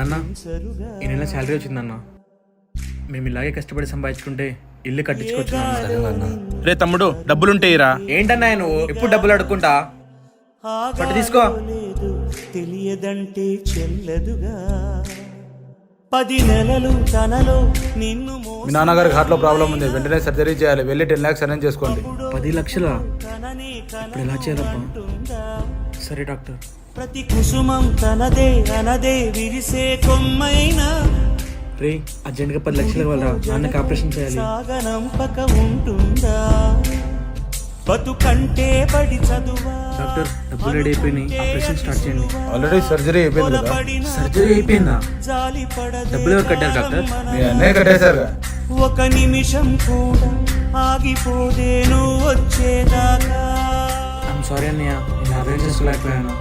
నాన్న ఈ నెల శాలరీ వచ్చిందన్న. మేము ఇలాగే కష్టపడి సంపాదించుకుంటే ఇల్లు కట్టించుకోవచ్చు నాన్న. రే తమ్ముడు డబ్బులుంటేయిరా. ఏంటన్నా నువ్వు ఎప్పుడు డబ్బులు అడుక్కుంటా? పట్టు తీసుకో. తెలియదంటే చెల్లదుగా 10 నెలలు తనలో నిన్ను మీ నాన్నగారికి హార్ట్లో ప్రాబ్లం ఉంది, వెంటనే సర్జరీ చేయాలి. వెళ్ళి 10 lakhs అరేంజ్ చేసుకోండి. 10 లక్షలా? ఇప్పుడు ఎలా చేయాలబ్బా? సరే డాక్టర్. ప్రతి కుసుమం తనదే అనదే విరిసే కొమ్మైనా రే అర్జెంట్గా 10 లక్షలు కావాలరా, నాన్నకి ఆపరేషన్ చేయాలి. సాగనంపక ఉంటుందా బతుకంటే పడి చదువా? డాక్టర్ డబ్బులు రెడీ అయిపోయినాయి, ఆపరేషన్ స్టార్ట్ చేయండి. ఆల్రెడీ సర్జరీ అయిపోయింది కదా. సర్జరీ అయిపోయిందా? జాలి పడదే డబ్బులు ఎవరు కట్టారు డాక్టర్? మీ అన్నయ్య కట్టేశారు. ఒక నిమిషం కూడా ఆగిపోదే నువ్వు వచ్చేదాకా. ఐఎమ్ సారీ అన్నయ్య, నేను అరేంజ్ చేసుకోలేకపోయాను.